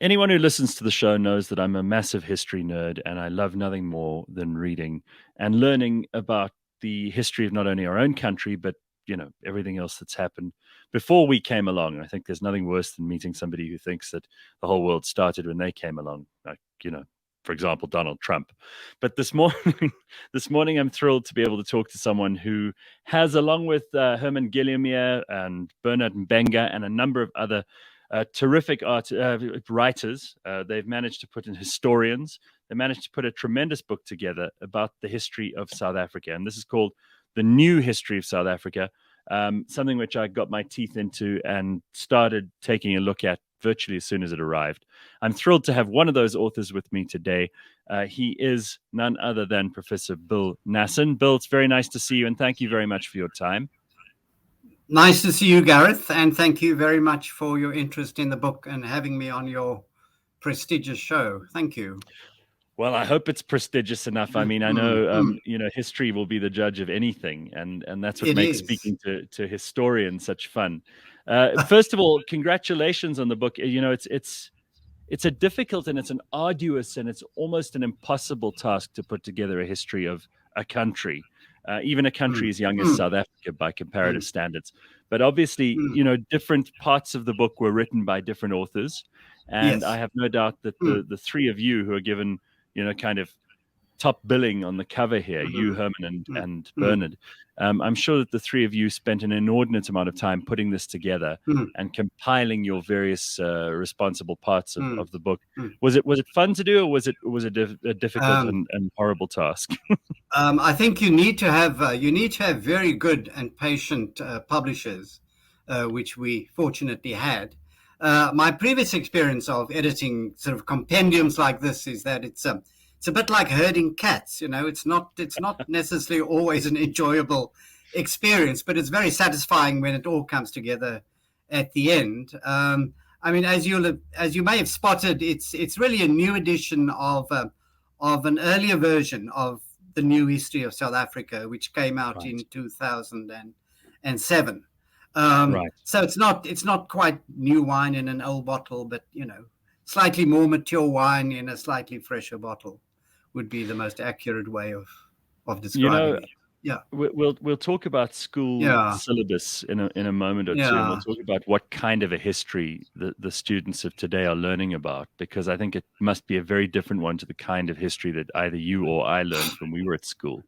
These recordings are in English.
Anyone who listens to the show knows that I'm a massive history nerd, and I love nothing more than reading and learning about the history of not only our own country, but everything else that's happened before we came along. I think there's nothing worse than meeting somebody who thinks that the whole world started when they came along, like for example, Donald Trump. But this morning, this morning, I'm thrilled to be able to talk to someone who has, along with Herman Gillemier and Bernard Mbenga and a number of other terrific writers. They've managed to put in historians. They managed to put a tremendous book together about the history of South Africa. And this is called The New History of South Africa, something which I got my teeth into and started taking a look at virtually as soon as it arrived. I'm thrilled to have one of those authors with me today. He is none other than Professor Bill Nasson. Bill, it's very nice to see you, and thank you very much for your time. Nice to see you, Gareth, and thank you very much for your interest in the book and having me on your prestigious show. Thank you. Well, I hope it's prestigious enough. I mean, I know, history will be the judge of anything, and that's what makes speaking to historians such fun. First of all, congratulations on the book. It's a difficult and it's an arduous and it's almost an impossible task to put together a history of a country. Even a country as young as South Africa by comparative standards. But obviously, different parts of the book were written by different authors. And I have no doubt that the three of you who are given, kind of top billing on the cover here, you, Herman, and Bernard, I'm sure that the three of you spent an inordinate amount of time putting this together and compiling your various responsible parts of the book. Was it fun to do, or was it a difficult and horrible task? I think you need to have very good and patient publishers, which we fortunately had. My previous experience of editing sort of compendiums like this is that it's a bit like herding cats. It's not necessarily always an enjoyable experience, but it's very satisfying when it all comes together at the end. I mean, as you may have spotted, it's really a new edition of an earlier version of The New History of South Africa, which came out in 2007. So it's not quite new wine in an old bottle, but slightly more mature wine in a slightly fresher bottle would be the most accurate way of describing it. Yeah, we'll talk about school syllabus in a moment or two, and we'll talk about what kind of a history the students of today are learning about, because I think it must be a very different one to the kind of history that either you or I learned when we were at school.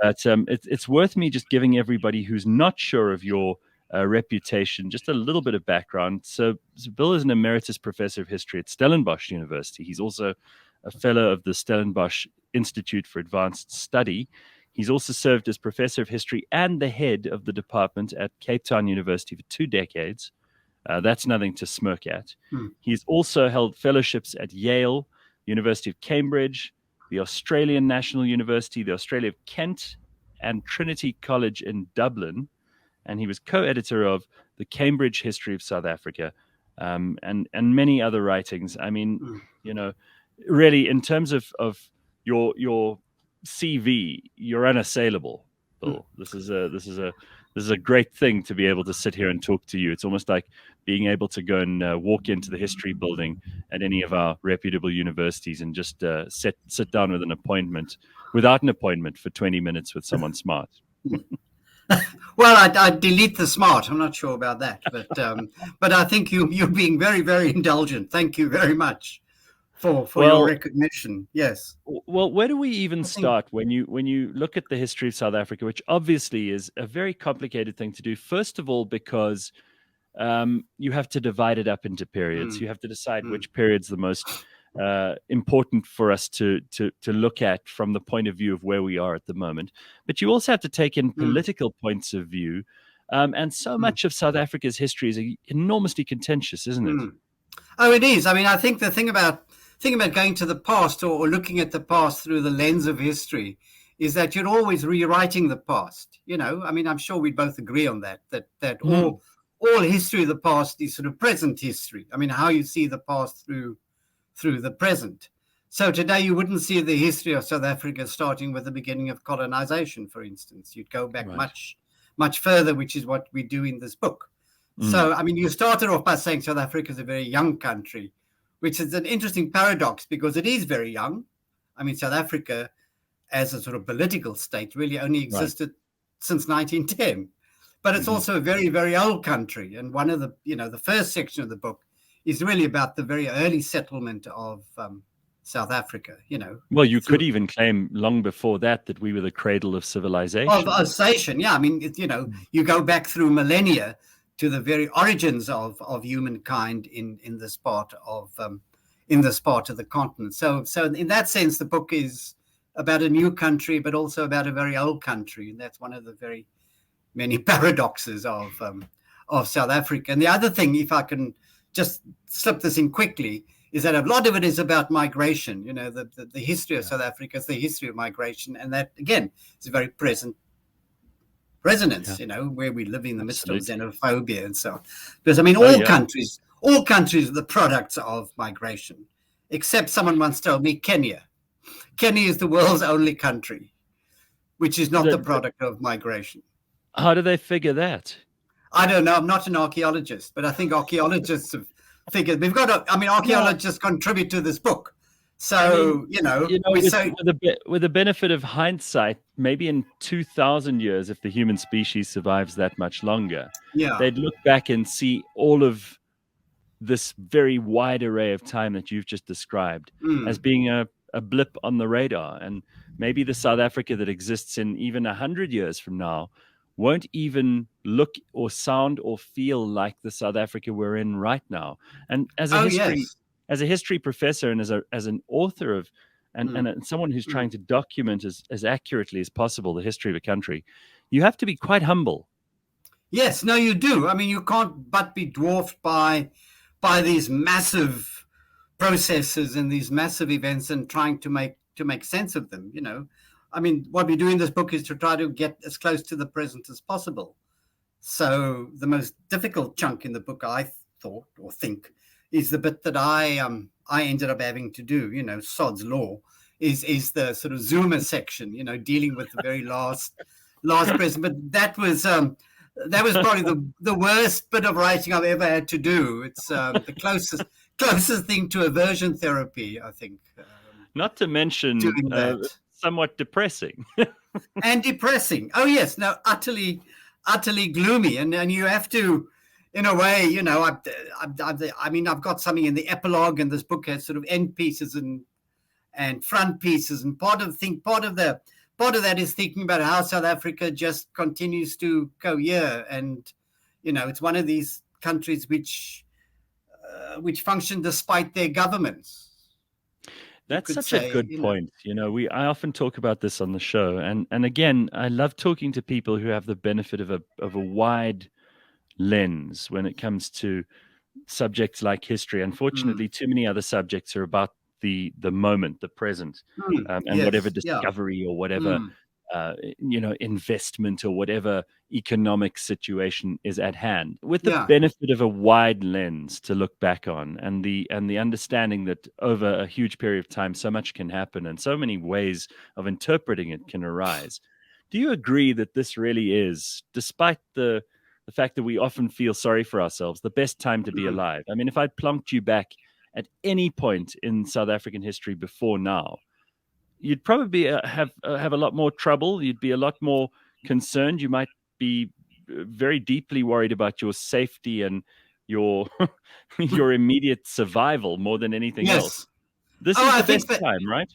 But it's worth me just giving everybody who's not sure of your reputation just a little bit of background. So Bill is an emeritus professor of history at Stellenbosch University. He's also a fellow of the Stellenbosch Institute for Advanced Study. He's also served as professor of history and the head of the department at Cape Town University for 2 decades. That's nothing to smirk at. He's also held fellowships at Yale, University of Cambridge, the Australian National University, the Australia of Kent, and Trinity College in Dublin. And he was co-editor of the Cambridge History of South Africa, and many other writings. I mean, really, in terms of your CV, you're unassailable, Bill. This is a great thing to be able to sit here and talk to you. It's almost like being able to go and walk into the history building at any of our reputable universities and just sit down with an appointment, without an appointment, for 20 minutes with someone smart. Well, I delete the smart. I'm not sure about that, but I think you're being very, very indulgent. Thank you very much for your recognition. Yes. Well, where do we even start when you look at the history of South Africa, which obviously is a very complicated thing to do? First of all, because you have to divide it up into periods. You have to decide which period's the most important for us to look at from the point of view of where we are at the moment. But you also have to take in political points of view. And so much of South Africa's history is enormously contentious, isn't it? Oh, it is. I mean, I think the thing about going to the past or looking at the past through the lens of history is that you're always rewriting the past. I mean, I'm sure we both agree on that all history of the past is sort of present history. I mean, how you see the past through the present. So today you wouldn't see the history of South Africa starting with the beginning of colonization, for instance. You'd go back much further, which is what we do in this book. So, I mean, you started off by saying South Africa is a very young country, which is an interesting paradox because it is very young. I mean, South Africa as a sort of political state really only existed since 1910. But it's also a very, very old country. And one of the, the first section of the book is really about the very early settlement of South Africa, Well, you could even claim long before that we were the cradle of civilization. Yeah. I mean, you go back through millennia to the very origins of humankind in this part of the continent. So in that sense, the book is about a new country, but also about a very old country. And that's one of the very many paradoxes of South Africa. And the other thing, if I can just slip this in quickly, is that a lot of it is about migration. The history of South Africa is the history of migration. And that, again, is a very present resonance, where we live in the midst of xenophobia and so on. Because, I mean, all countries are the products of migration, except someone once told me Kenya. Kenya is the world's only country which is not the product of migration. How do they figure that? I don't know. I'm not an archaeologist, but I think archaeologists have figured. Archaeologists contribute to this book. So, with the benefit of hindsight, maybe in 2,000 years, if the human species survives that much longer, they'd look back and see all of this very wide array of time that you've just described as being a blip on the radar. And maybe the South Africa that exists in even 100 years from now won't even look or sound or feel like the South Africa we're in right now. And as a history professor and as an author of and someone who's trying to document as accurately as possible the history of a country, you have to be quite humble. Yes, no, you do. I mean, you can't but be dwarfed by these massive processes and these massive events and trying to make sense of them. I mean, what we do in this book is to try to get as close to the present as possible. So the most difficult chunk in the book, I thought or think, is the bit that I ended up having to do. Sod's Law is the sort of Zuma section. Dealing with the very last present. But that was probably the worst bit of writing I've ever had to do. It's the closest thing to aversion therapy, I think. Not to mention somewhat depressing. And depressing. Oh yes, no, utterly gloomy, and you have to, in a way, I've got something in the epilogue, and this book has sort of end pieces and front pieces, and part of that is thinking about how South Africa just continues to cohere, and it's one of these countries which function despite their governments. That's such a good point. I often talk about this on the show, and again, I love talking to people who have the benefit of a wide lens when it comes to subjects like history. Unfortunately, too many other subjects are about the moment, the present, and whatever discovery or whatever investment or whatever economic situation is at hand, with the benefit of a wide lens to look back on, and the understanding that over a huge period of time so much can happen and so many ways of interpreting it can arise. Do you agree that this really is, despite the fact that we often feel sorry for ourselves, the best time to be alive? I mean, if I'd plunked you back at any point in South African history before now, you'd probably have a lot more trouble. You'd be a lot more concerned. You might be very deeply worried about your safety and your immediate survival more than anything else. This is the best time, right?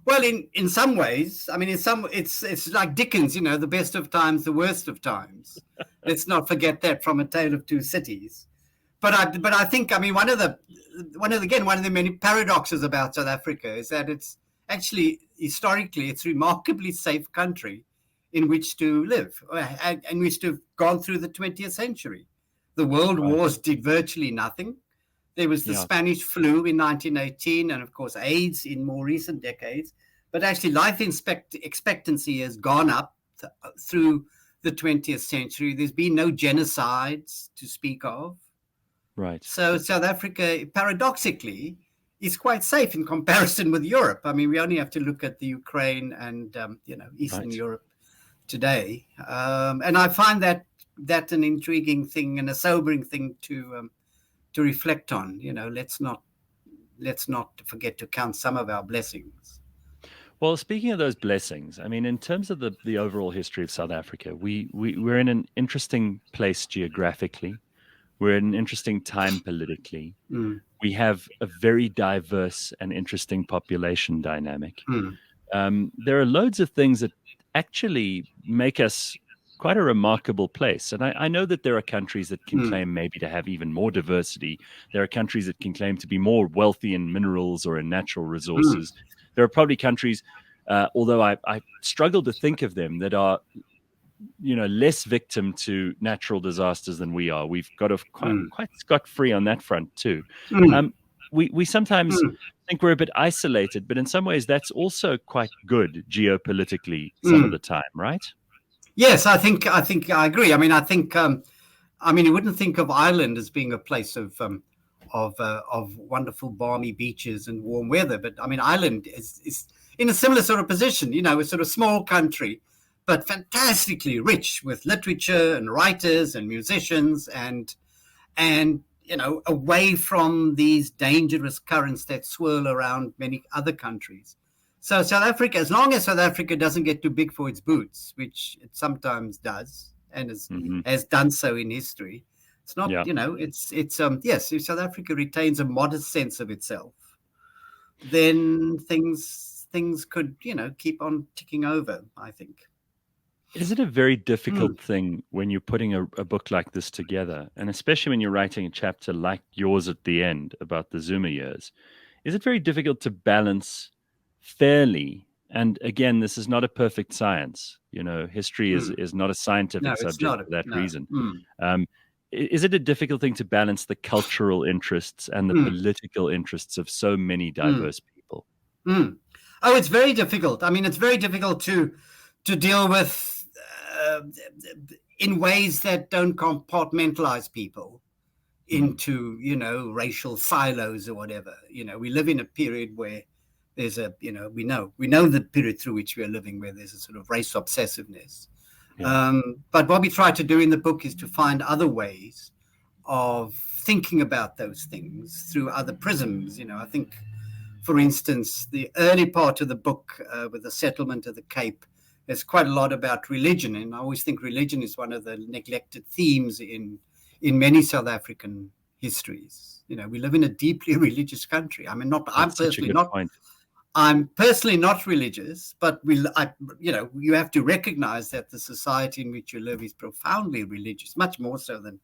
Well, in some ways, I mean, it's like Dickens, the best of times, the worst of times. Let's not forget that from A Tale of Two Cities. But I think, I mean, one of the many paradoxes about South Africa is that it's actually, historically, it's a remarkably safe country in which to live, and which to have gone through the 20th century. The world wars did virtually nothing. There was the Spanish flu in 1918, and of course AIDS in more recent decades. But actually, life expectancy has gone up through the 20th century. There's been no genocides to speak of. Right. So South Africa, paradoxically, is quite safe in comparison with Europe. I mean, we only have to look at the Ukraine and Eastern Europe today, and I find that an intriguing thing and a sobering thing to reflect on. Let's not let's not forget to count some of our blessings. Well, speaking of those blessings, I mean, in terms of the overall history of South Africa, we're in an interesting place geographically. We're in an interesting time politically. Mm, We have a very diverse and interesting population dynamic. mm, There are loads of things that actually make us quite a remarkable place. And I know that there are countries that can mm, claim maybe to have even more diversity. There are countries that can claim to be more wealthy in minerals or in natural mm, resources. There are probably countries, although I struggle to think of them, that are less victim to natural disasters than we are. We've got off mm, quite scot free on that front too. mm, Um, we sometimes mm, think we're a bit isolated, but in some ways that's also quite good geopolitically some of mm. the time, right? Yes, I think I agree. I mean, I mean, you wouldn't think of Ireland as being a place of wonderful balmy beaches and warm weather, but I mean, Ireland is in a similar sort of position. You know, a sort of small country, but fantastically rich with literature and writers and musicians, and away from these dangerous currents that swirl around many other countries. So South Africa, as long as South Africa doesn't get too big for its boots, which it sometimes does and Hmm. has done so in history, it's not, Yeah. it's yes, if South Africa retains a modest sense of itself, then things could, keep on ticking over, I think. Is it a very Mm, difficult thing when you're putting a book like this together, and especially when you're writing a chapter like yours at the end about the Zuma years? Is it very difficult to balance fairly? And again, this is not a perfect science. History is mm. is not a No, scientific it's subject not. for that No. reason. Mm, Um, is it a difficult thing to balance the cultural interests and the mm, political interests of so many mm. diverse people? Mm. Oh, it's very difficult. I mean, it's very difficult to deal with in ways that don't compartmentalize people Mm, into racial silos or whatever. We live in a period where there's we know the period through which we are living, where there's a sort of race obsessiveness. yeah. But what we try to do in the book is to find other ways of thinking about those things through other prisms. I think, for instance, the early part of the book with the settlement of the Cape, there's quite a lot about religion, and I always think religion is one of the neglected themes in many South African histories. We live in a deeply religious country. I mean, not I'm That's such a personally good not point. I'm personally not religious, but you have to recognize that the society in which you live is profoundly religious, much more so than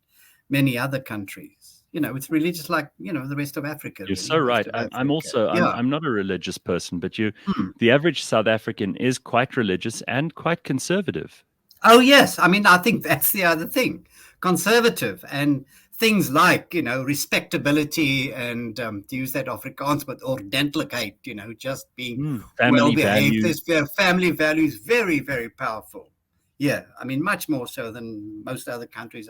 many other countries. It's religious like the rest of Africa, You're really, so most right. of I'm Africa. also I'm Yeah. I'm not a religious person, but Hmm. the average South African is quite religious and quite conservative. Oh yes, I mean I think that's the other thing, conservative and things like respectability and to use that Afrikaans, but ordentlikheid, just being well Family behaved. values. This family values very very powerful. Yeah, I mean much more so than most other countries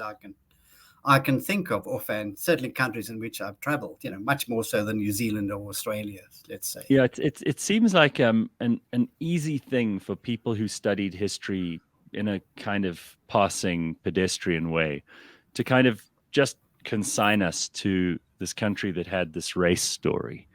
I can think of offhand. Certainly countries in which I've travelled, much more so than New Zealand or Australia, let's say. Yeah, it seems like an easy thing for people who studied history in a kind of passing pedestrian way to kind of just consign us to this country that had this race story.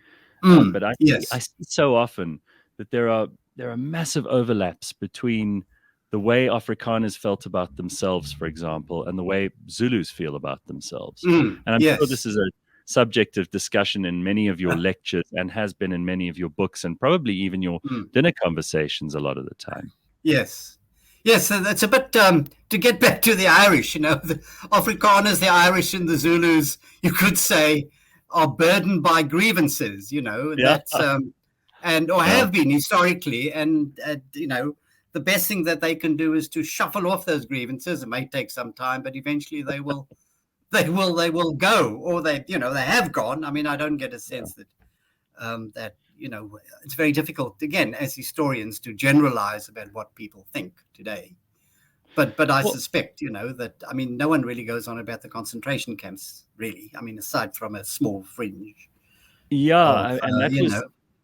But I Yes. see so often that there are massive overlaps between the way Afrikaners felt about themselves, for example, and the way Zulus feel about themselves. And I'm sure this Yes. is a subject of discussion in many of your lectures and has been in many of your books and probably even your Mm. dinner conversations a lot of the time. Yes. Yes, so that's a bit to get back to the Irish, the Afrikaners, the Irish, and the Zulus, you could say, are burdened by grievances, Yeah, and or yeah, have been historically, and the best thing that they can do is to shuffle off those grievances. It may take some time, but eventually they will go, or they have gone. I mean, I don't get a yeah. sense that it's very difficult again as historians to generalize about what people think today. But I Well, suspect that, I mean, no one really goes on about the concentration camps, really. I mean, aside from a small fringe yeah, of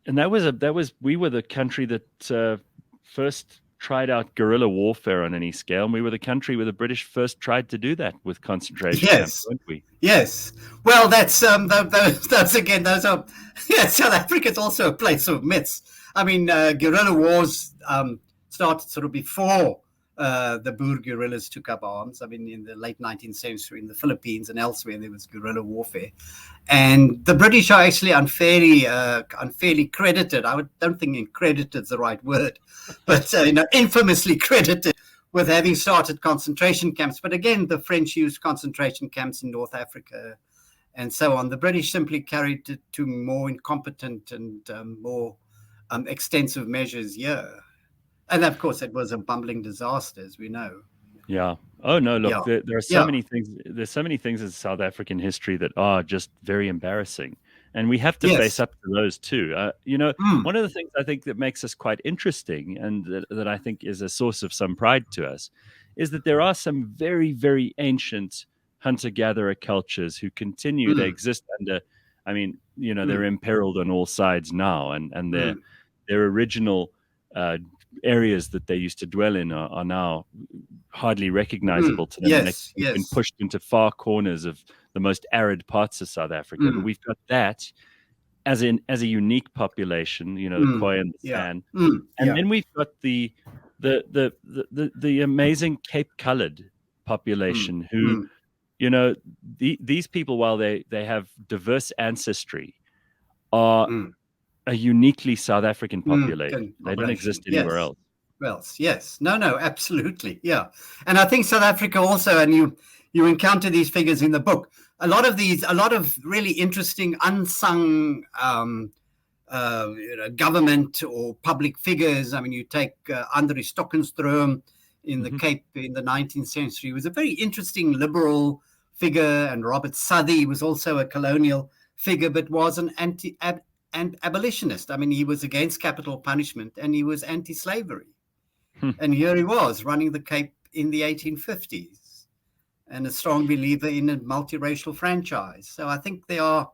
and that was we were the country that first tried out guerrilla warfare on any scale, and we were the country where the British first tried to do that with concentration camps, Yes. weren't we? Yes. Well, those again. Those are yeah. South Africa is also a place of myths. I mean, guerrilla wars started sort of before the Boer guerrillas took up arms. I mean, in the late 19th century, in the Philippines and elsewhere, there was guerrilla warfare, and the British are actually unfairly credited. Don't think credited is the right word, but infamously credited with having started concentration camps. But again, the French used concentration camps in North Africa and so on. The British simply carried it to more incompetent and more extensive measures here. And of course, it was a bumbling disaster, as we know. Yeah. Oh no, Yeah. look, there are so Yeah. many things. There's so many things in South African history that are just very embarrassing, and we have to face Yes. up to those too. Mm, One of the things I think that makes us quite interesting, and that I think is a source of some pride to us, is that there are some very, very ancient hunter-gatherer cultures who continue. They mm, exist under. I mean, they're mm, imperiled on all sides now, and mm, their original uh, areas that they used to dwell in are now hardly mm. recognizable to them, and Yes. they've been Yes. pushed into far corners of the most arid parts of South Africa. But Mm, we've got that as a unique population, the mm. Khoi and the Yeah. San, Mm. and Yeah. then we've got the amazing Cape Colored Mm, population who, mm, these people, while they have diverse ancestry, are mm. a uniquely South African population. Good They don't population. exist anywhere Yes. else. Well, yes. No, no, absolutely. Yeah. And I think South Africa also, and you encounter these figures in the book. A lot of really interesting unsung government or public figures. I mean, you take Andre Stockenstrom in the Hmm. Cape in the 19th century. He was a very interesting liberal figure, and Robert Southey was also a colonial figure, but was an abolitionist. I mean, he was against capital punishment and he was anti-slavery. And here he was running the Cape in the 1850s and a strong believer in a multiracial franchise. So I think I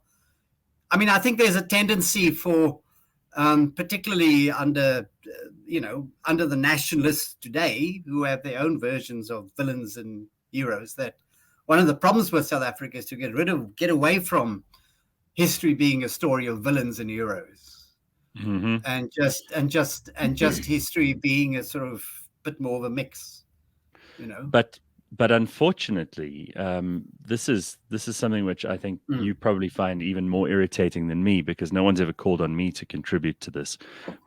think there's a tendency for, particularly under the nationalists today, who have their own versions of villains and heroes, that one of the problems with South Africa is to get away from history being a story of villains and heroes, Hmm. and just history being a sort of bit more of a mix, you know. But unfortunately, this is something which I think Mm. you probably find even more irritating than me, because no one's ever called on me to contribute to this.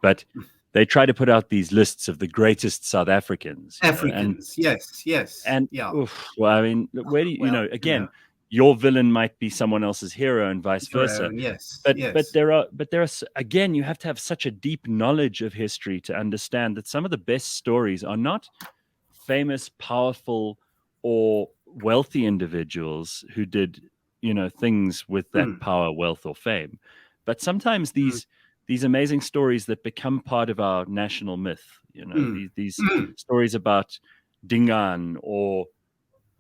But they try to put out these lists of the greatest South Africans, Africans, yes, yes, and yeah. oof, well, I mean, where do Well, again, your villain might be someone else's hero and vice your versa. own, yes, But yes. again, you have to have such a deep knowledge of history to understand that some of the best stories are not famous, powerful, or wealthy individuals who did, things with that Mm, power, wealth, or fame. But sometimes mm, these amazing stories that become part of our national myth, mm, these mm. stories about Dingaan or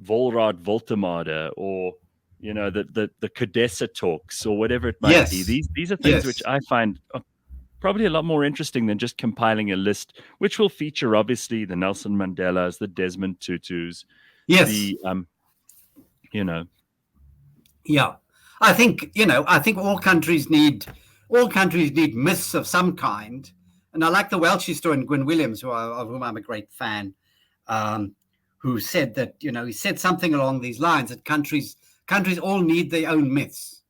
Volrad Voltemade, or the Cadessa talks, or whatever it might be. Yes, These are things which yes, I find are probably a lot more interesting than just compiling a list, which will feature obviously the Nelson Mandelas, the Desmond Tutus, yes. the you know, Yeah, I think all countries need myths of some kind, and I like the Welsh historian Gwyn Williams, of whom I'm a great fan, um, who said that he said something along these lines, that countries all need their own myths,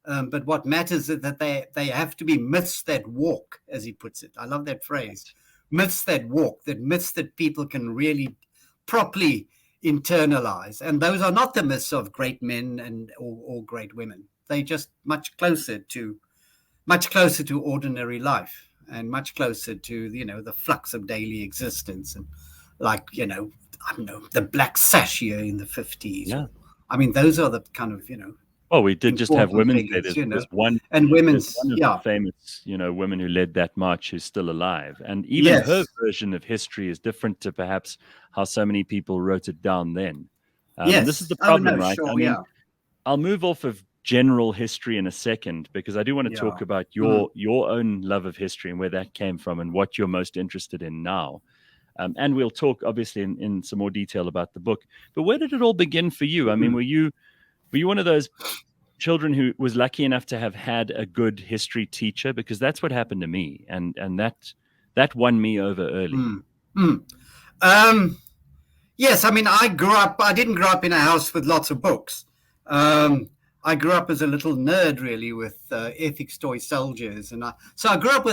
but what matters is that they have to be myths that walk, as he puts it. I love that phrase, myths that walk, that myths that people can really properly internalize. And those are not the myths of great men or great women. They just much closer to ordinary life, and much closer to the flux of daily existence, and like I don't know, the black sash here in the 50s, yeah. or I mean, those are the kind of Well, we did just have important Women's Day. figures, There's one. and There's women's, one of the yeah, famous, women who led that march who's still alive, and even her yes, version of history is different to perhaps how so many people wrote it down then. And this is yes, the oh problem, no, right? I sure, mean, yeah, I'll move off of general history in a second, because I do want to yeah, talk about mm, your own love of history and where that came from and what you're most interested in now. And we'll talk obviously in some more detail about the book. But where did it all begin for you? I mean, were you one of those children who was lucky enough to have had a good history teacher? Because that's what happened to me, and that won me over early. Yes, I mean, I didn't grow up in a house with lots of books. I grew up as a little nerd, really, with ethics toy soldiers. So I grew up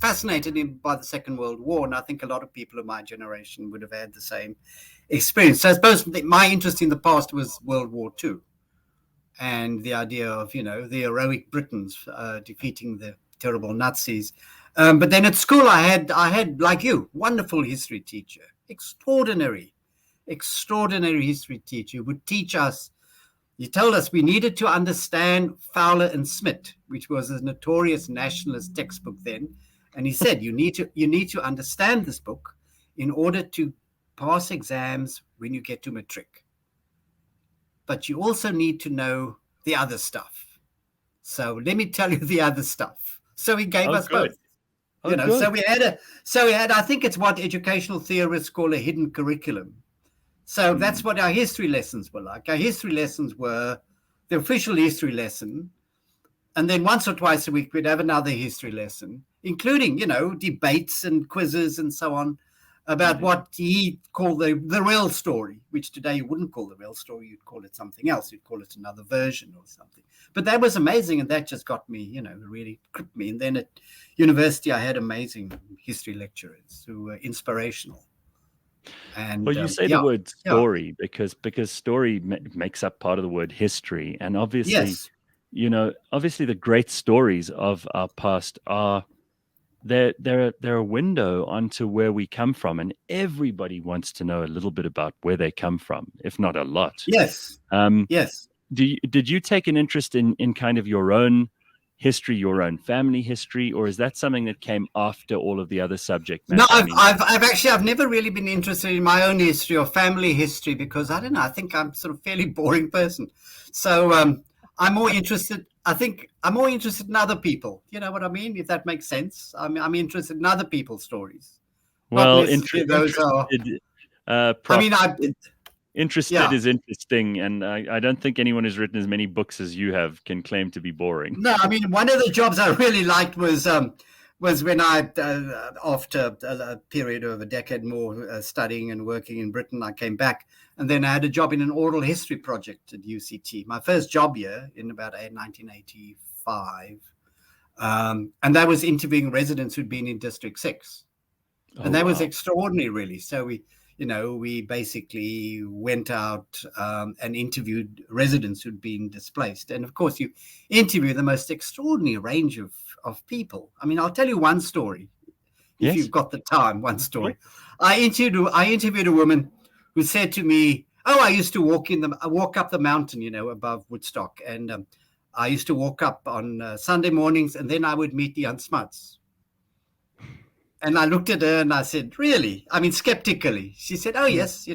fascinated by the Second World War. And I think a lot of people of my generation would have had the same experience. So I suppose my interest in the past was World War II and the idea of, the heroic Britons defeating the terrible Nazis. But then at school, I had, like you, wonderful history teacher, extraordinary history teacher who would teach us. He told us we needed to understand Fowler and Smith, which was a notorious nationalist textbook then. And he said, you need to understand this book in order to pass exams when you get to matric. But you also need to know the other stuff. So let me tell you the other stuff. So he gave us both. So we had, I think it's what educational theorists call a hidden curriculum. So that's what our history lessons were like. Our history lessons were the official history lesson. And then once or twice a week, we'd have another history lesson, including, debates and quizzes and so on about what he called the real story, which today you wouldn't call the real story. You'd call it something else. You'd call it another version or something. But that was amazing. And that just got me, really gripped me. And then at university, I had amazing history lecturers who were inspirational. And well, you say the word story because story makes up part of the word history. And obviously, obviously the great stories of our past are they're a window onto where we come from, and everybody wants to know a little bit about where they come from, if not a lot. Yes. Yes. Did you take an interest in kind of your own history, your own family history, or is that something that came after all of the other subject matter? No, I've never really been interested in my own history or family history because I don't know. I think I'm sort of a fairly boring person. So I'm more interested. I think I'm more interested in other people. You know what I mean? If that makes sense. I'm interested in other people's stories. Well, interested is interesting, and I don't think anyone who's written as many books as you have can claim to be boring. No, I mean, one of the jobs I really liked was when I, after a period of a decade more studying and working in Britain, I came back, and then I had a job in an oral history project at UCT. My first job here in about 1985, and that was interviewing residents who'd been in District 6. And that was extraordinary, really. So we basically went out and interviewed residents who'd been displaced. And of course, you interview the most extraordinary range of people. I mean, I'll tell you one story, if you've got the time, one story. I interviewed a woman who said to me, I used to walk up the mountain, above Woodstock. And I used to walk up on Sunday mornings, and then I would meet the unsmuts. And I looked at her and I said, really? I mean, skeptically. She said, oh, yes,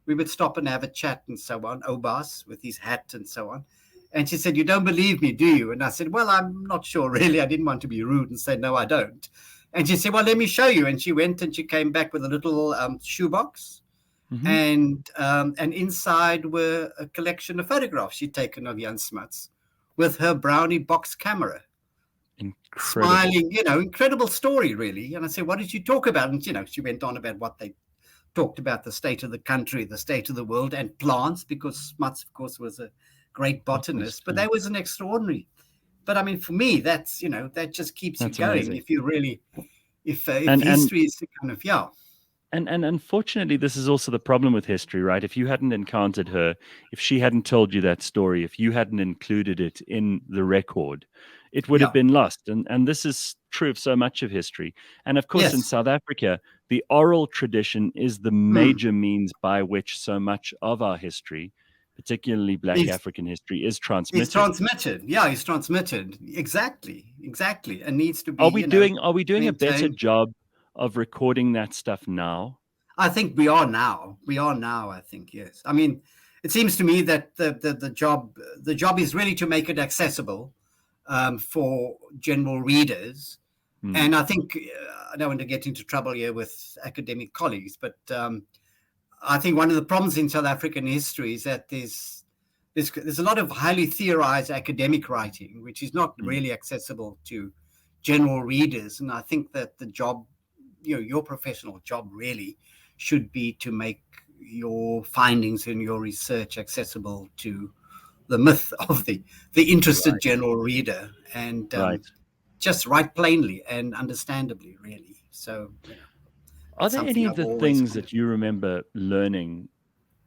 we would stop and have a chat and so on, Obas with his hat and so on. And she said, you don't believe me, do you? And I said, well, I'm not sure, really. I didn't want to be rude and say, no, I don't. And she said, well, let me show you. And she went and she came back with a little shoebox. And inside were a collection of photographs she'd taken of Jan Smuts with her Brownie box camera. Incredible. Smiling, incredible story, really. And I said, what did you talk about? And, she went on about what they talked about, the state of the country, the state of the world, and plants, because Smuts, of course, was a great botanist. But that was an extraordinary. But I mean, for me, that's, that just keeps you going. Amazing. If you really, if history is the kind of, And unfortunately, this is also the problem with history, right? If you hadn't encountered her, if she hadn't told you that story, if you hadn't included it in the record, it would have been lost. And this is true of so much of history. And of course, in South Africa, the oral tradition is the major means by which so much of our history, particularly Black African history, is transmitted. It's transmitted. Yeah, it's transmitted. Exactly. And needs to be. Are we doing a better job of recording that stuff now? I think we are now. I think, yes. I mean, it seems to me that the job is really to make it accessible for general readers, And I think, I don't want to get into trouble here with academic colleagues, but I think one of the problems in South African history is that there's a lot of highly theorized academic writing, which is not really accessible to general readers. And I think that the job, your professional job really should be to make your findings and your research accessible to the myth of the interested general reader, and just write plainly and understandably, really. So, are there any of the things that you remember learning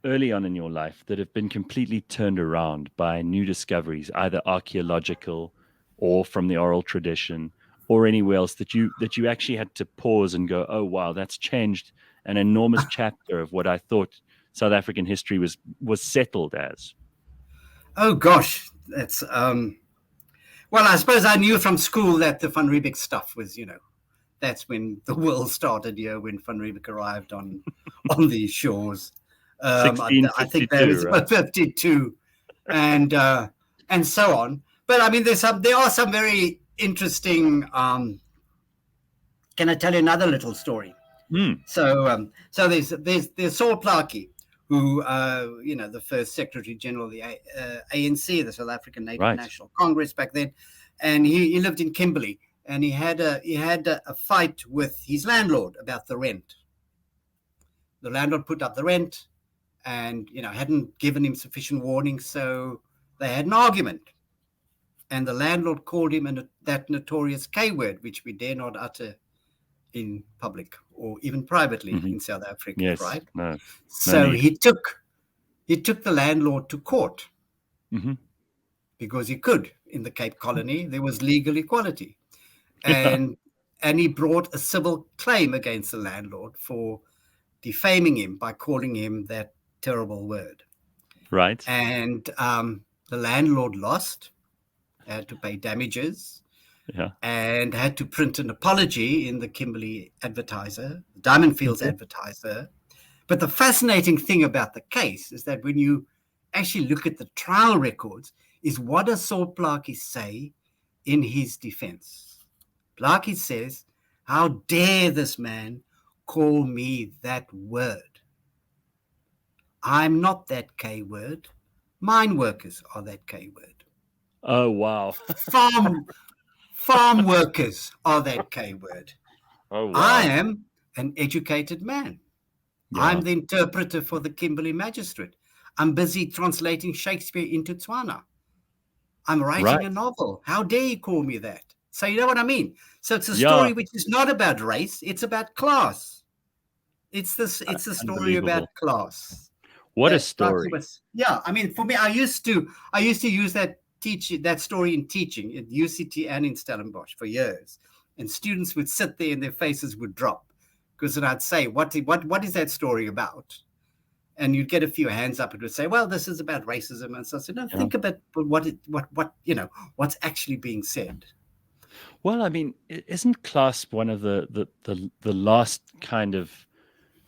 early on in your life that have been completely turned around by new discoveries, either archaeological or from the oral tradition, or anywhere else that you actually had to pause and go, oh wow, that's changed an enormous chapter of what I thought South African history was settled as? Oh gosh, that's well, I suppose I knew from school that the Van Riebeeck stuff was, that's when the world started, when Van Riebeeck arrived on these shores. I think that was about 52, and so on. But I mean, there are some very interesting. Can I tell you another little story? So there's Saul Plaatje, who the first Secretary General of the ANC, the South African National Congress back then, and he lived in Kimberley, and he had a fight with his landlord about the rent. The landlord put up the rent, and hadn't given him sufficient warning, so they had an argument. And the landlord called him that notorious K word, which we dare not utter in public or even privately in South Africa, right? No he took the landlord to court because he could. In the Cape Colony, there was legal equality, and he brought a civil claim against the landlord for defaming him by calling him that terrible word. Right. And the landlord lost, had to pay damages, and had to print an apology in the Kimberley Advertiser, Diamond Fields Advertiser. But the fascinating thing about the case is that when you actually look at the trial records, is what does Saul Plaatje say in his defense? Plaatje says, how dare this man call me that word? I'm not that K word. Mine workers are that K word. Oh, wow. Farm workers are that K word. Oh, wow. I am an educated man. Yeah. I'm the interpreter for the Kimberley magistrate. I'm busy translating Shakespeare into Tswana. I'm writing a novel. How dare you call me that? So you know what I mean? So it's a story which is not about race. It's about class. It's a story about class. What a story. I mean, for me, I used to use that story in teaching at UCT and in Stellenbosch for years. And students would sit there and their faces would drop. Because then I'd say, what is that story about? And you'd get a few hands up and would say, well, this is about racism. And so I said, no, think about what's actually being said. Well, I mean, isn't class one of the last kind of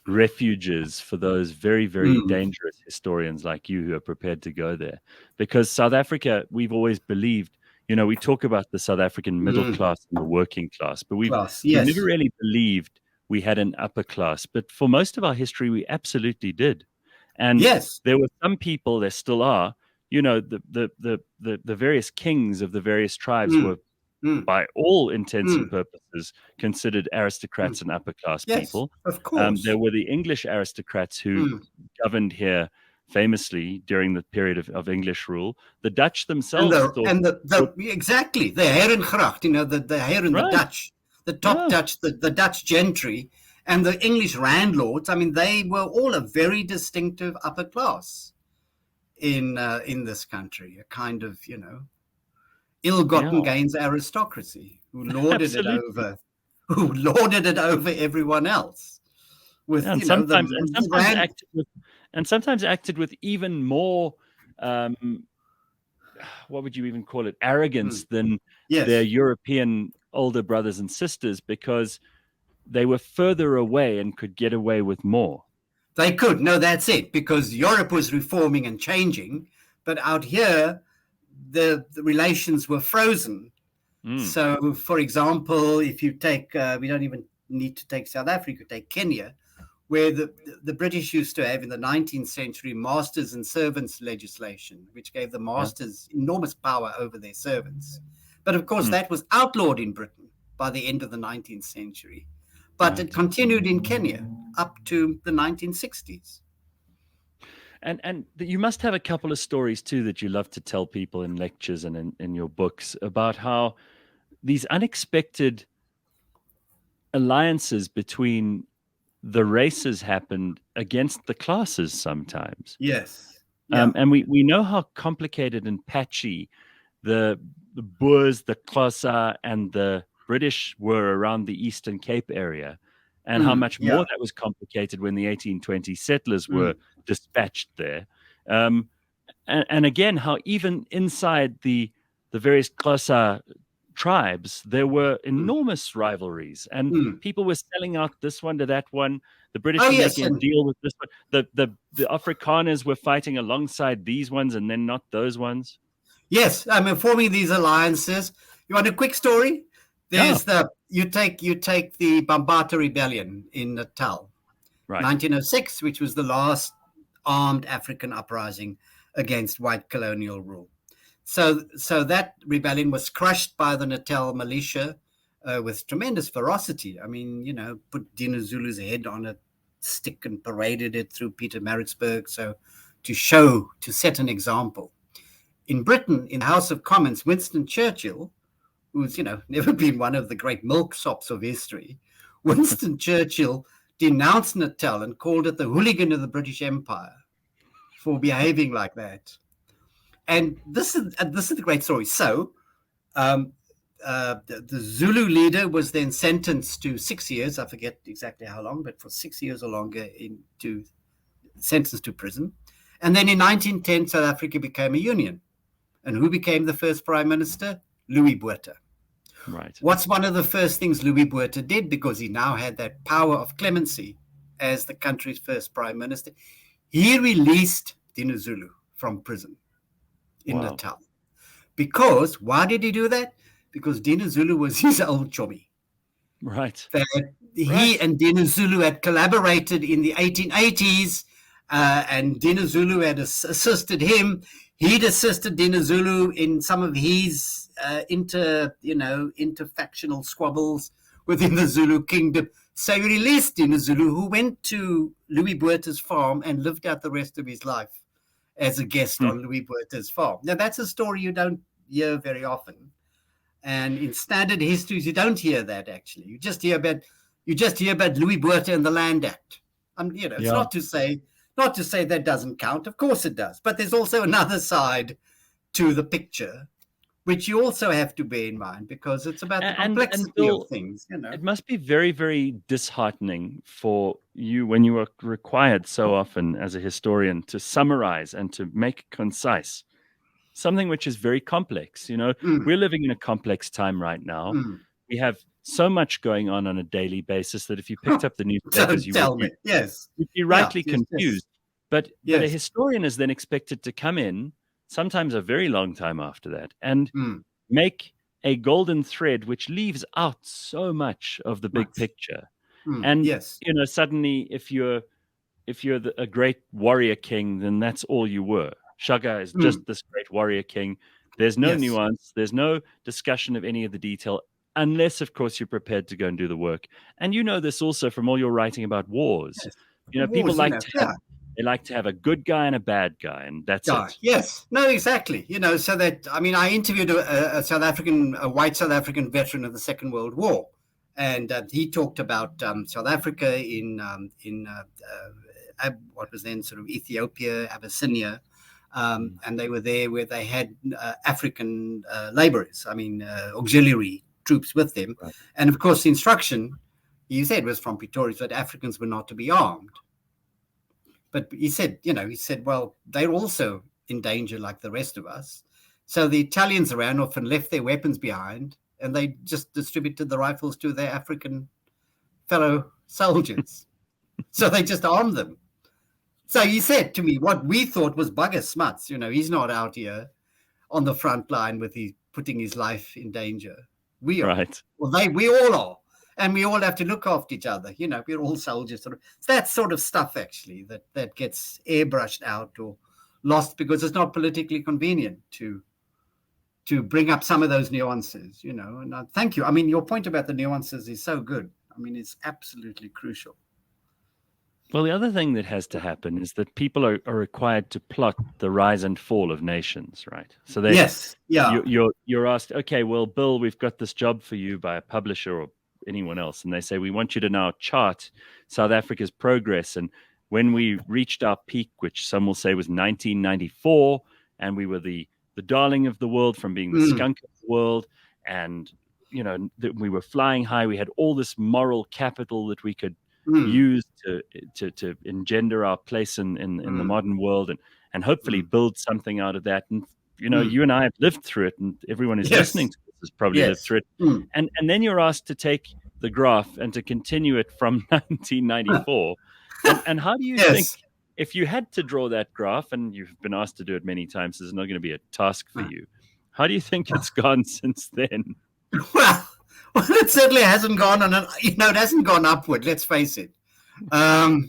refuges for those very, very dangerous historians like you who are prepared to go there? Because South Africa, we've always believed, we talk about the South African middle class and the working class, but we've never really believed we had an upper class. But for most of our history, we absolutely did. And there were some people, there still are, the various kings of the various tribes were, by all intents and purposes, considered aristocrats and upper class people. Of course. There were the English aristocrats who governed here famously during the period of English rule. The Dutch themselves exactly, the Herengracht, the Heren, the Dutch, the top Dutch, the Dutch gentry, and the English landlords. I mean, they were all a very distinctive upper class in this country, a kind of, ill-gotten gains aristocracy who lorded it over everyone else. With sometimes acted with even more, what would you even call it, arrogance than their European older brothers and sisters, because they were further away and could get away with more. They could. No, that's it. Because Europe was reforming and changing, but out here, the relations were frozen. So, for example, if you take, we don't even need to take South Africa, take Kenya, where the British used to have in the 19th century masters and servants legislation, which gave the masters enormous power over their servants. But of course, that was outlawed in Britain by the end of the 19th century. But it continued in Kenya up to the 1960s. And you must have a couple of stories too that you love to tell people in lectures and in your books about how these unexpected alliances between the races happened against the classes sometimes. Yes. Yeah. And we know how complicated and patchy the Boers, the Xhosa, and the British were around the Eastern Cape area, and how much more that was complicated when the 1820 settlers were dispatched there. And again, how even inside the various Xhosa tribes, there were enormous rivalries, and people were selling out this one to that one. The British were making a deal with this one. The Afrikaners were fighting alongside these ones and then not those ones. Yes, I'm forming these alliances. You want a quick story? There's you take the Bambata Rebellion in Natal, 1906, which was the last armed African uprising against white colonial rule. So that rebellion was crushed by the Natal militia with tremendous ferocity. I mean, put Dinizulu's head on a stick and paraded it through Pietermaritzburg, so to set an example. In Britain, in the House of Commons, Winston Churchill, who's, never been one of the great milksops of history, Winston Churchill denounced Natal and called it the hooligan of the British Empire for behaving like that. And this is the great story. So the Zulu leader was then sentenced to 6 years. I forget exactly how long, but for 6 years or longer sentenced to prison. And then in 1910, South Africa became a union. And who became the first prime minister? Louis Botha. Right. What's one of the first things Louis Botha did, because he now had that power of clemency as the country's first prime minister? He released Dinizulu from prison in Natal. Because, why did he do that? Because Dinizulu was his old chommy. Right. He and Dinizulu had collaborated in the 1880s, and Dinizulu had assisted him. He'd assisted Dinizulu in some of his interfactional squabbles within the Zulu kingdom. So he released Dinizulu, who went to Louis Botha's farm and lived out the rest of his life as a guest on Louis Botha's farm. Now, that's a story you don't hear very often. And in standard histories, you don't hear that, actually. You just hear about Louis Botha and the Land Act. It's not to say that doesn't count. Of course it does. But there's also another side to the picture, which you also have to bear in mind, because it's about the complexity of things. It must be very, very disheartening for you when you are required so often as a historian to summarize and to make concise something which is very complex. We're living in a complex time right now. We have so much going on a daily basis that if you picked up the newspapers, you'd be rightly confused. But a historian is then expected to come in, sometimes a very long time after that, and make a golden thread which leaves out so much of the big picture. And suddenly, if you're a great warrior king, then that's all you were. Shaka is just this great warrior king. There's no nuance. There's no discussion of any of the detail, unless, of course, you're prepared to go and do the work. And you know this also from all your writing about wars. People like to have a good guy and a bad guy, and that's it. Yes, no, exactly. So that, I interviewed a white South African veteran of the Second World War, and he talked about South Africa in what was then sort of Ethiopia, Abyssinia. And they were there where they had African laborers, auxiliary troops with them. Right. And of course, the instruction, he said, was from Pretoria that Africans were not to be armed. But he said, well, they're also in danger like the rest of us. So the Italians around often left their weapons behind, and they just distributed the rifles to their African fellow soldiers. So they just armed them. So he said to me, what we thought was bugger smuts, he's not out here on the front line with his putting his life in danger. We are. Right. Well, we all are. And we all have to look after each other. You know, we're all soldiers. It's that sort of stuff, actually, that gets airbrushed out or lost because it's not politically convenient to bring up some of those nuances, you know. And thank you. I mean, your point about the nuances is so good. I mean, it's absolutely crucial. Well, the other thing that has to happen is that people are required to plot the rise and fall of nations, right? So Yes. Yeah. you're asked, okay, well, Bill, we've got this job for you by a publisher or anyone else, and they say we want you to now chart South Africa's progress. And when we reached our peak, which some will say was 1994, and we were the darling of the world from being the skunk of the world, and you know we were flying high. We had all this moral capital that we could use to engender our place in the modern world and hopefully build something out of that. And you know, you and I have lived through it, and everyone who's listening to this has probably lived through it. And then you're asked to take the graph and to continue it from 1994. And how do you think, if you had to draw that graph, and you've been asked to do it many times, this is not going to be a task for you, how do you think it's gone since then? Well, it certainly hasn't gone on, it hasn't gone upward, let's face it. I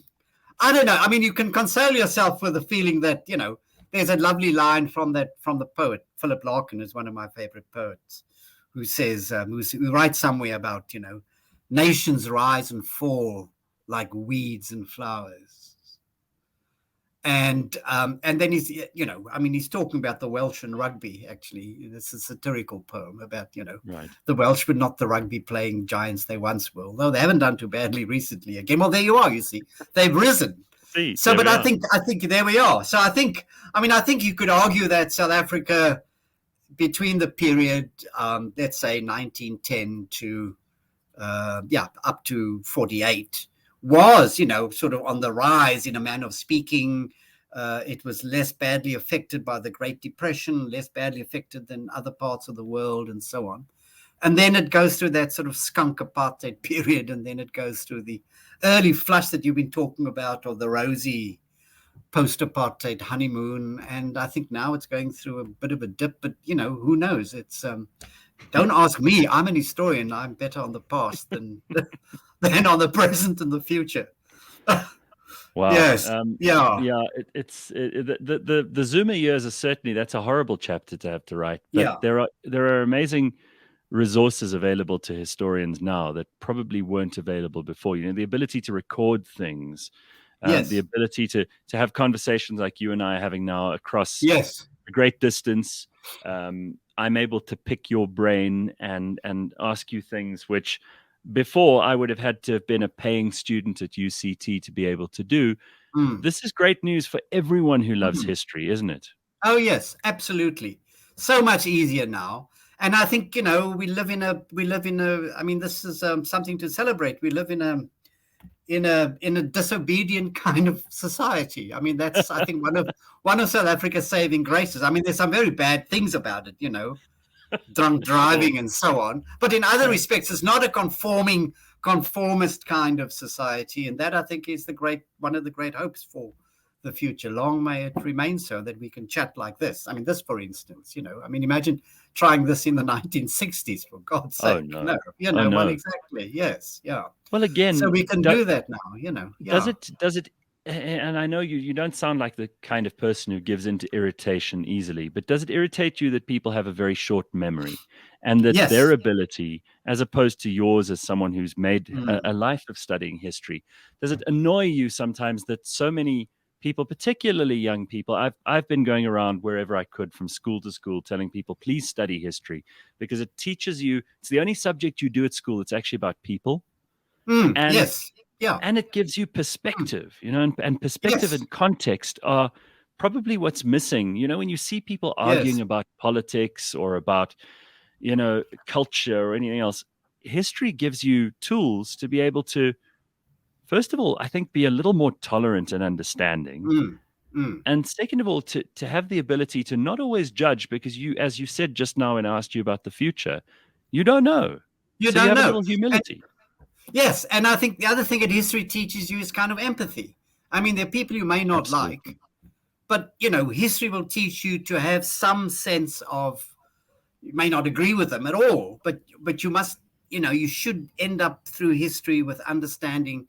don't know. I mean, you can console yourself with the feeling that, you know, there's a lovely line from the poet, Philip Larkin is one of my favorite poets, who says, who writes somewhere about, you know, nations rise and fall like weeds and flowers. And then he's, you know, I mean, he's talking about the Welsh and rugby, actually. It's a satirical poem about, you know, the Welsh were not the rugby playing giants they once were, although they haven't done too badly recently again. Well, there you are, you see, they've risen. But I think there we are. So I think you could argue that South Africa, between the period, let's say 1910 to, up to 48, was, you know, sort of on the rise in a manner of speaking. It was less badly affected by the Great Depression, less badly affected than other parts of the world, and so on. And then it goes through that sort of skunk apartheid period, and then it goes through the early flush that you've been talking about, or the rosy post-apartheid honeymoon. And I think now it's going through a bit of a dip, but, you know, who knows? It's don't ask me. I'm an historian. I'm better on the past than on the present and the future. Wow. Yes. The Zuma years are certainly, that's a horrible chapter to have to write. But there are amazing resources available to historians now that probably weren't available before. You know, the ability to record things, the ability to have conversations like you and I are having now across a great distance. I'm able to pick your brain and ask you things which before I would have had to have been a paying student at UCT to be able to do. This is great news for everyone who loves history, isn't it? Oh, yes, absolutely. So much easier now. And I think, you know, we live in a, I mean, this is something to celebrate. We live in a disobedient kind of society. I mean, that's, I think, one of South Africa's saving graces. I mean, there's some very bad things about it, you know, drunk driving and so on. But in other respects, it's not a conformist kind of society. And that, I think, is one of the great hopes for the future. Long may it remain so, that we can chat like this. I mean, this, for instance, you know, I mean, imagine trying this in the 1960s, for God's sake. Oh, no. You know, well, exactly. Yes. Yeah. Well, again, so we can do that now, you know. Does it, and I know you don't sound like the kind of person who gives into irritation easily, but does it irritate you that people have a very short memory, and that their ability, as opposed to yours as someone who's made a life of studying history, does it annoy you sometimes that so many people, particularly young people, I've been going around wherever I could from school to school telling people, please study history, because it teaches you, it's the only subject you do at school that's actually about people. And it gives you perspective, you know, and perspective and context are probably what's missing. You know, when you see people arguing about politics or about, you know, culture or anything else, history gives you tools to be able to, first of all, I think, be a little more tolerant and understanding. And second of all, to have the ability to not always judge, because you, as you said just now when I asked you about the future, you don't know. You have a little humility. Yes, and I think the other thing that history teaches you is kind of empathy. I mean, there are people you may not like, but, you know, history will teach you to have some sense of You may not agree with them at all, but you must, you should end up through history with understanding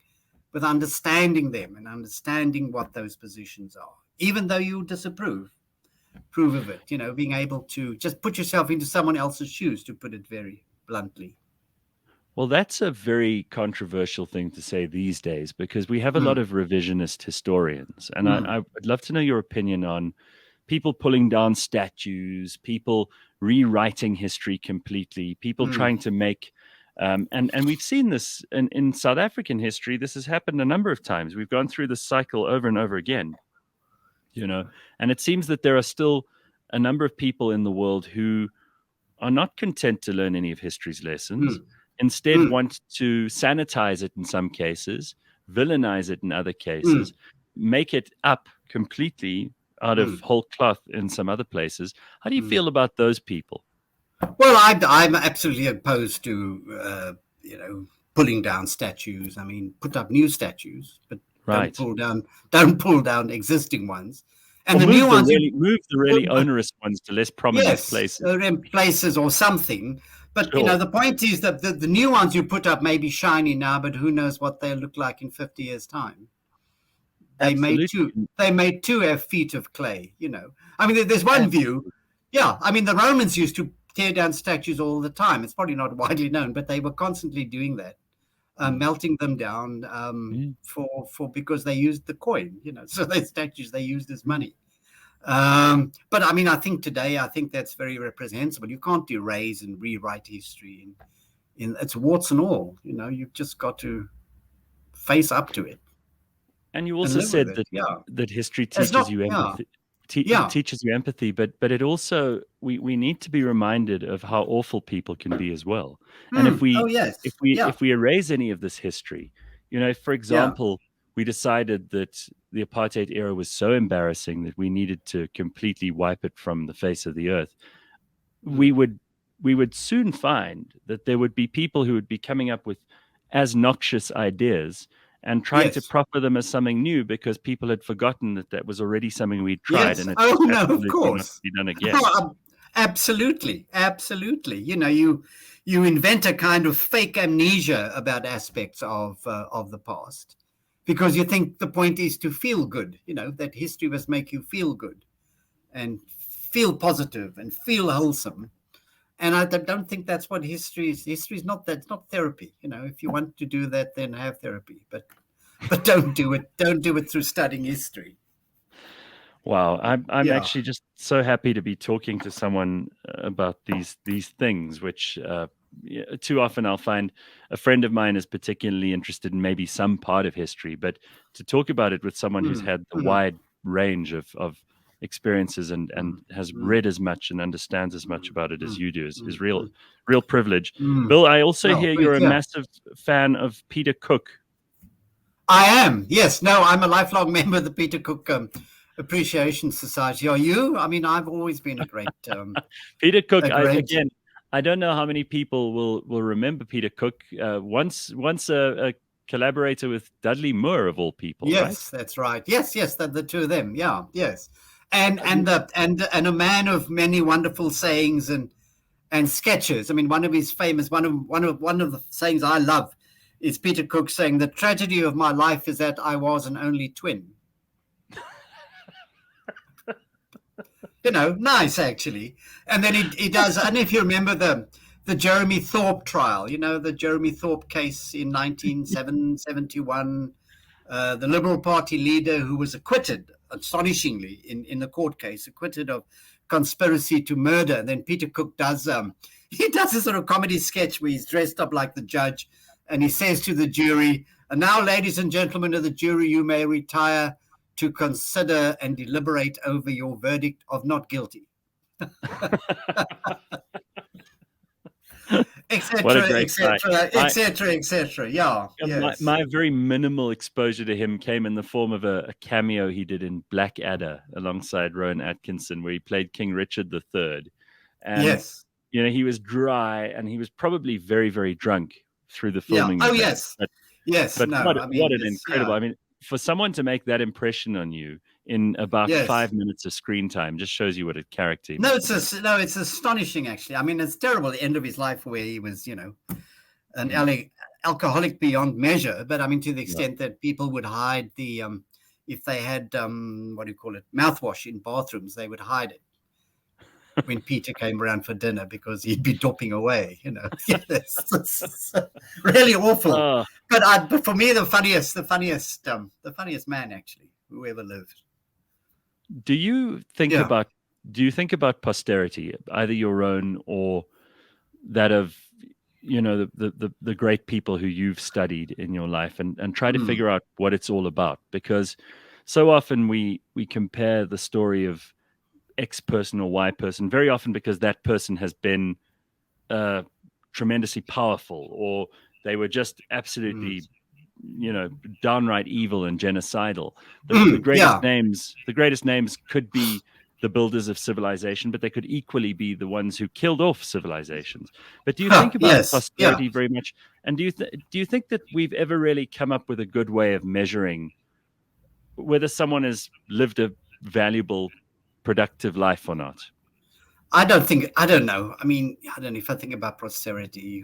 them and understanding what those positions are, even though you disapprove of it, being able to just put yourself into someone else's shoes, to put it very bluntly. Well, that's a very controversial thing to say these days, because we have a lot of revisionist historians. And I'd love to know your opinion on people pulling down statues, people rewriting history completely, people trying to make, and we've seen this in South African history. This has happened a number of times. We've gone through this cycle over and over again, and it seems that there are still a number of people in the world who are not content to learn any of history's lessons, instead want to sanitize it in some cases, villainize it in other cases, make it up completely out of whole cloth in some other places. How do you feel about those people? Well, I'm absolutely opposed to, pulling down statues. I mean, put up new statues, but Right. don't pull down existing ones. And or the new ones, move the really onerous ones to less prominent places or something. But Sure. the point is that the new ones you put up may be shiny now, but who knows what they'll look like in 50 years' time. They may too have feet of clay. I mean, there's one view. Yeah, I mean, the Romans used to tear down statues all the time. It's probably not widely known, but they were constantly doing that, melting them down because they used the coin. So the statues they used as money. But I mean, I think that's very reprehensible. You can't erase and rewrite history. It's warts and all. You've just got to face up to it. And you also said that history teaches you empathy. Teaches you empathy, but it also we need to be reminded of how awful people can be as well. And if we erase any of this history, for example, we decided that the apartheid era was so embarrassing that we needed to completely wipe it from the face of the earth, we would soon find that there would be people who would be coming up with as noxious ideas and trying to proffer them as something new, because people had forgotten that was already something we'd tried. And it's of course, not to be done again. Absolutely. You invent a kind of fake amnesia about aspects of the past, because you think the point is to feel good. That history must make you feel good and feel positive and feel wholesome. And I don't think that's what history is. History is not that. It's not therapy. If you want to do that, then have therapy. But don't do it. Don't do it through studying history. Wow, I'm actually just so happy to be talking to someone about these things, which too often I'll find a friend of mine is particularly interested in maybe some part of history, but to talk about it with someone who's had the wide range of experiences and has read as much and understands as much about it as you do is real privilege. Bill, I also hear you're a massive fan of Peter Cook. I am. Yes. No, I'm a lifelong member of the Peter Cook Appreciation Society. Are you? I mean, I've always been a great Peter Cook. I don't know how many people will remember Peter Cook. Once a collaborator with Dudley Moore, of all people. Yes, right? That's right. Yes, the two of them. Yeah, yes. And a man of many wonderful sayings and sketches. I mean, one of his famous one of the sayings I love is Peter Cook saying, "The tragedy of my life is that I was an only twin." Nice actually. And then he does. And if you remember the Jeremy Thorpe trial, the Jeremy Thorpe case in 1971, the Liberal Party leader who was acquitted, astonishingly, in the court case, acquitted of conspiracy to murder. And then Peter Cook does a sort of comedy sketch where he's dressed up like the judge, and he says to the jury, "And now, ladies and gentlemen of the jury, you may retire to consider and deliberate over your verdict of not guilty." Etc. Yeah. Yes. My very minimal exposure to him came in the form of a cameo he did in Blackadder alongside Rowan Atkinson, where he played King Richard III. And yes. He was dry, and he was probably very, very drunk through the filming. Yeah. Oh, yes. But what an incredible! I mean, for someone to make that impression on you, in about Yes. 5 minutes of screen time. Just shows you what a character he No, must have been. no, it's astonishing, actually. I mean, it's terrible, the end of his life where he was, an alcoholic beyond measure. But I mean, to the extent that people would hide the, if they had, what do you call it, mouthwash in bathrooms, they would hide it when Peter came around for dinner because he'd be dopping away, It's really awful. But for me, the funniest man, actually, who ever lived. Do you think about posterity, either your own or that of the great people who you've studied in your life, and try to figure out what it's all about? Because so often we compare the story of X person or Y person, very often because that person has been tremendously powerful, or they were just absolutely downright evil and genocidal. The greatest names could be the builders of civilization, but they could equally be the ones who killed off civilizations. But do you think about posterity very much? And do you think that we've ever really come up with a good way of measuring whether someone has lived a valuable, productive life or not? I don't know. I mean, I don't know if I think about posterity,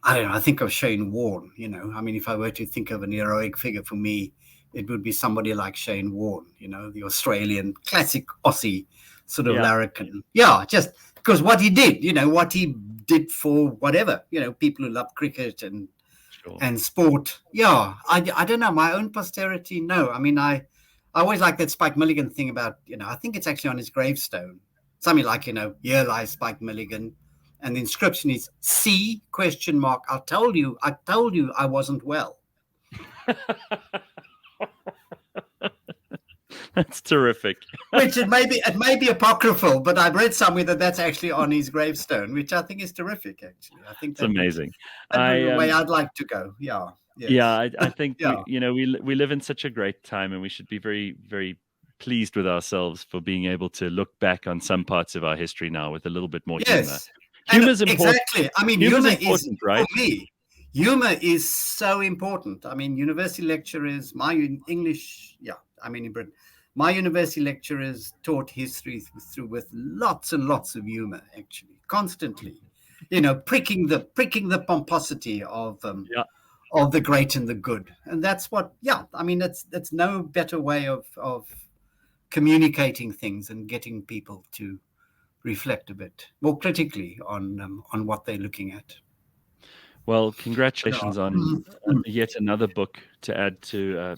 I don't know. I think of Shane Warne, I mean, if I were to think of an heroic figure for me, it would be somebody like Shane Warne, the Australian classic Aussie sort of larrikin. Yeah, just because what he did, what he did for whatever, people who love cricket and sport. Yeah, I don't know. My own posterity, no. I mean, I always like that Spike Milligan thing about, I think it's actually on his gravestone. Something like, here lies Spike Milligan. And the inscription is C ? I told you I wasn't well. That's terrific. Which it may be apocryphal, but I've read somewhere that that's actually on his gravestone, which I think is terrific. Actually, I think it's amazing. That's the way I'd like to go. Yeah. Yes. Yeah, I think we live in such a great time, and we should be very, very pleased with ourselves for being able to look back on some parts of our history now with a little bit more humor. Humor is important. Exactly. I mean, humor is right? For me. Humor is so important. I mean, university lecturers, my English, I mean, in Britain, my university lecturers taught history through with lots and lots of humor, actually, constantly, pricking the pomposity of the great and the good. And that's what, I mean, that's no better way of communicating things and getting people to reflect a bit more critically on what they're looking at. Well, congratulations on yet another book to add to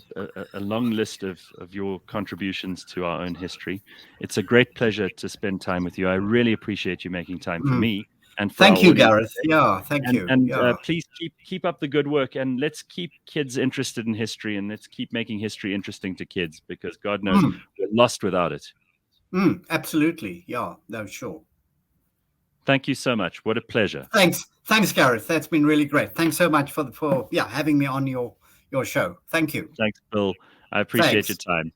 a long list of your contributions to our own history. It's a great pleasure to spend time with you. I really appreciate you making time for me and for thank you, Gareth. Yeah, thank you. And please keep up the good work, and let's keep kids interested in history, and let's keep making history interesting to kids, because God knows we're lost without it. Absolutely. Yeah, no, sure. Thank you so much. What a pleasure. Thanks, Gareth. That's been really great. Thanks so much for having me on your show. Thank you. Thanks, Bill. I appreciate your time.